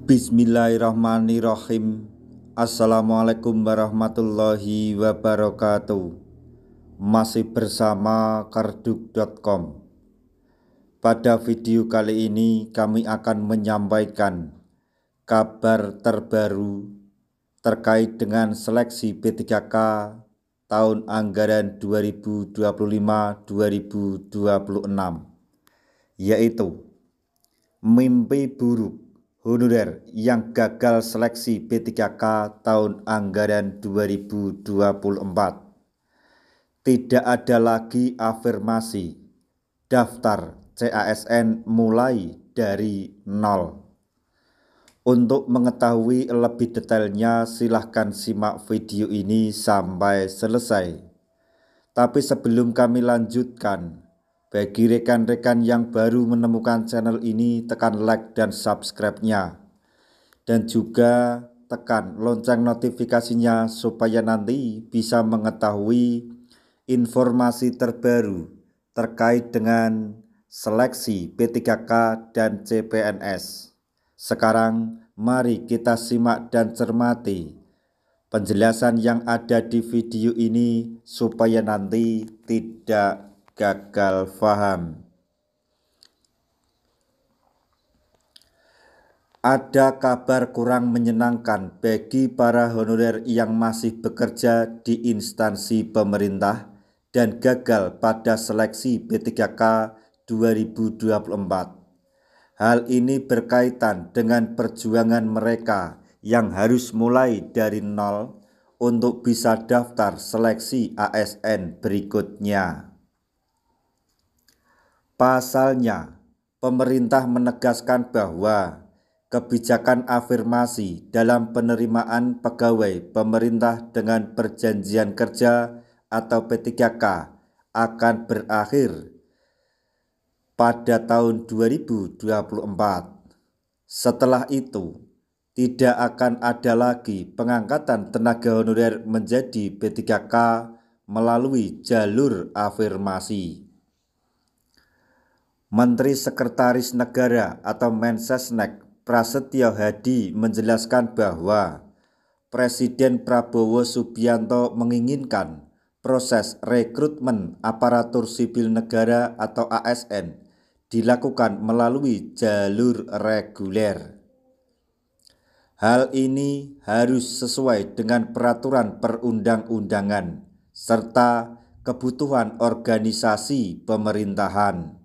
Bismillahirrahmanirrahim. Assalamualaikum warahmatullahi wabarakatuh. Masih bersama karduk.com. Pada video kali ini kami akan menyampaikan kabar terbaru terkait dengan seleksi P3K tahun anggaran 2025-2026, yaitu mimpi buruk honorer yang gagal seleksi P3K tahun anggaran 2024. Tidak ada lagi afirmasi daftar CASN mulai dari nol. Untuk mengetahui lebih detailnya silahkan simak video ini sampai selesai. Tapi sebelum kami lanjutkan, bagi rekan-rekan yang baru menemukan channel ini, tekan like dan subscribe-nya. Dan juga tekan lonceng notifikasinya supaya nanti bisa mengetahui informasi terbaru terkait dengan seleksi P3K dan CPNS. Sekarang mari kita simak dan cermati penjelasan yang ada di video ini supaya nanti tidak gagal paham. Ada kabar kurang menyenangkan bagi para honorer yang masih bekerja di instansi pemerintah dan gagal pada seleksi P3K 2024. Hal ini berkaitan dengan perjuangan mereka yang harus mulai dari nol untuk bisa daftar seleksi ASN berikutnya. Pasalnya, pemerintah menegaskan bahwa kebijakan afirmasi dalam penerimaan pegawai pemerintah dengan perjanjian kerja atau P3K akan berakhir pada tahun 2024. Setelah itu, tidak akan ada lagi pengangkatan tenaga honorer menjadi P3K melalui jalur afirmasi. Menteri Sekretaris Negara atau Mensesnek Prasetyo Hadi menjelaskan bahwa Presiden Prabowo Subianto menginginkan proses rekrutmen aparatur sipil negara atau ASN dilakukan melalui jalur reguler. Hal ini harus sesuai dengan peraturan perundang-undangan serta kebutuhan organisasi pemerintahan.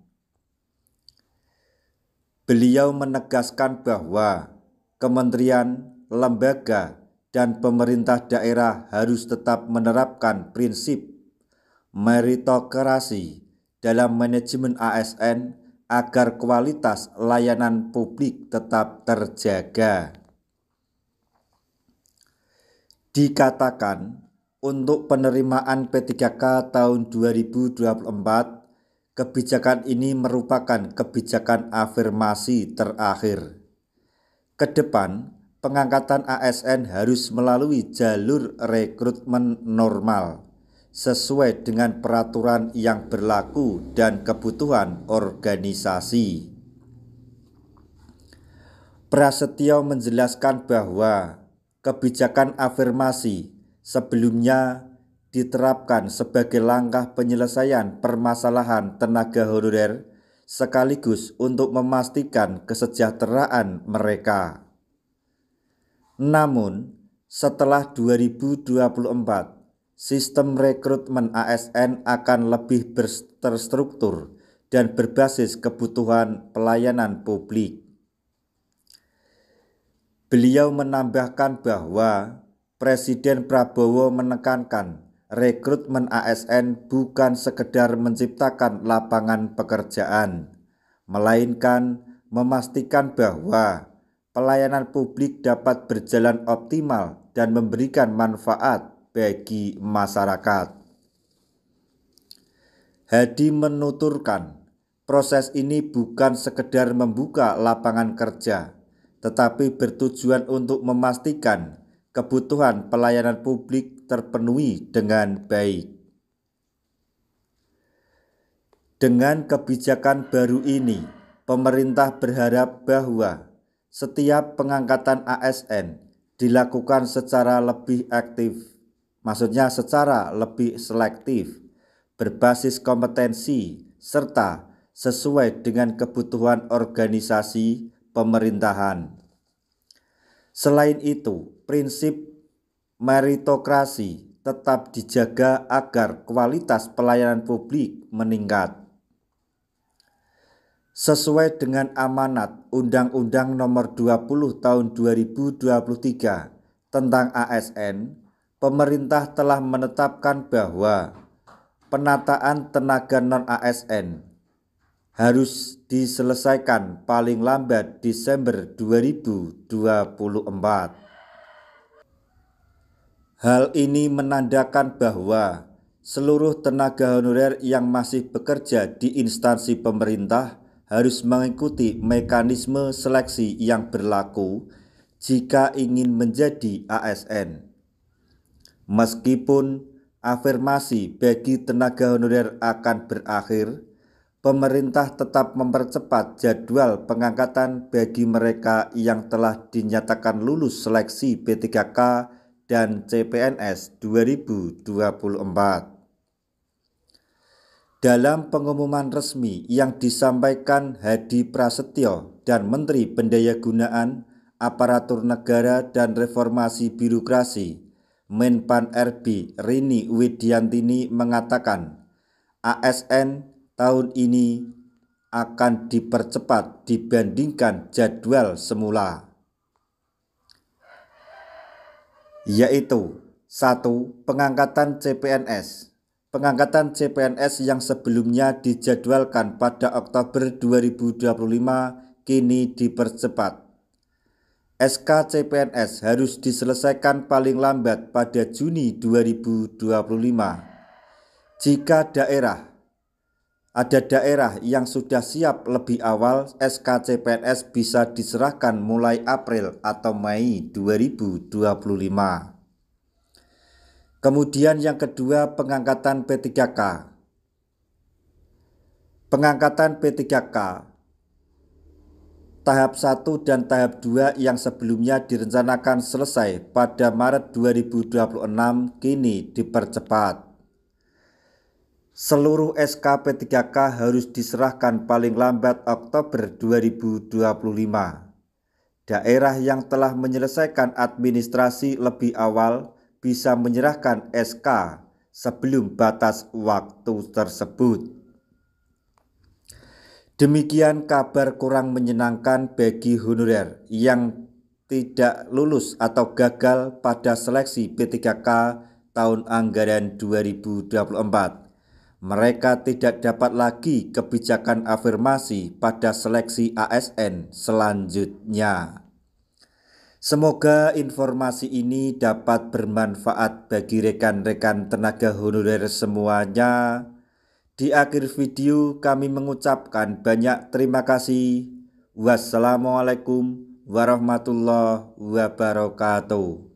Beliau menegaskan bahwa kementerian, lembaga, dan pemerintah daerah harus tetap menerapkan prinsip meritokrasi dalam manajemen ASN agar kualitas layanan publik tetap terjaga. Dikatakan, untuk penerimaan P3K tahun 2024, kebijakan ini merupakan kebijakan afirmasi terakhir. Kedepan, pengangkatan ASN harus melalui jalur rekrutmen normal, sesuai dengan peraturan yang berlaku dan kebutuhan organisasi. Prasetyo menjelaskan bahwa kebijakan afirmasi sebelumnya diterapkan sebagai langkah penyelesaian permasalahan tenaga honorer sekaligus untuk memastikan kesejahteraan mereka. Namun, setelah 2024, sistem rekrutmen ASN akan lebih terstruktur dan berbasis kebutuhan pelayanan publik. Beliau menambahkan bahwa Presiden Prabowo menekankan rekrutmen ASN bukan sekedar menciptakan lapangan pekerjaan, melainkan memastikan bahwa pelayanan publik dapat berjalan optimal dan memberikan manfaat bagi masyarakat. Hadi menuturkan, proses ini bukan sekedar membuka lapangan kerja, tetapi bertujuan untuk memastikan kebutuhan pelayanan publik terpenuhi dengan baik. Dengan kebijakan baru ini, pemerintah berharap bahwa setiap pengangkatan ASN dilakukan secara lebih aktif, maksudnya secara lebih selektif, berbasis kompetensi, serta sesuai dengan kebutuhan organisasi pemerintahan. Selain itu, prinsip meritokrasi tetap dijaga agar kualitas pelayanan publik meningkat. Sesuai dengan amanat Undang-Undang Nomor 20 Tahun 2023 tentang ASN, pemerintah telah menetapkan bahwa penataan tenaga non-ASN harus diselesaikan paling lambat Desember 2024. Hal ini menandakan bahwa seluruh tenaga honorer yang masih bekerja di instansi pemerintah harus mengikuti mekanisme seleksi yang berlaku jika ingin menjadi ASN. Meskipun afirmasi bagi tenaga honorer akan berakhir, pemerintah tetap mempercepat jadwal pengangkatan bagi mereka yang telah dinyatakan lulus seleksi P3K dan CPNS 2024. Dalam pengumuman resmi yang disampaikan Hadi Prasetyo dan Menteri Pendayagunaan Aparatur Negara dan Reformasi Birokrasi Menpan RB Rini Widiantini mengatakan ASN tahun ini akan dipercepat dibandingkan jadwal semula, yaitu 1. Pengangkatan CPNS. Pengangkatan CPNS yang sebelumnya dijadwalkan pada Oktober 2025 kini dipercepat. SK CPNS harus diselesaikan paling lambat pada Juni 2025. Jika ada daerah yang sudah siap lebih awal, SK CPNS bisa diserahkan mulai April atau Mei 2025. Kemudian yang kedua, pengangkatan P3K. Pengangkatan P3K tahap 1 dan tahap 2 yang sebelumnya direncanakan selesai pada Maret 2026 kini dipercepat. Seluruh SK P3K harus diserahkan paling lambat Oktober 2025. Daerah yang telah menyelesaikan administrasi lebih awal bisa menyerahkan SK sebelum batas waktu tersebut. Demikian kabar kurang menyenangkan bagi honorer yang tidak lulus atau gagal pada seleksi P3K tahun anggaran 2024. Mereka tidak dapat lagi kebijakan afirmasi pada seleksi ASN selanjutnya. Semoga informasi ini dapat bermanfaat bagi rekan-rekan tenaga honorer semuanya. Di akhir video kami mengucapkan banyak terima kasih. Wassalamualaikum warahmatullahi wabarakatuh.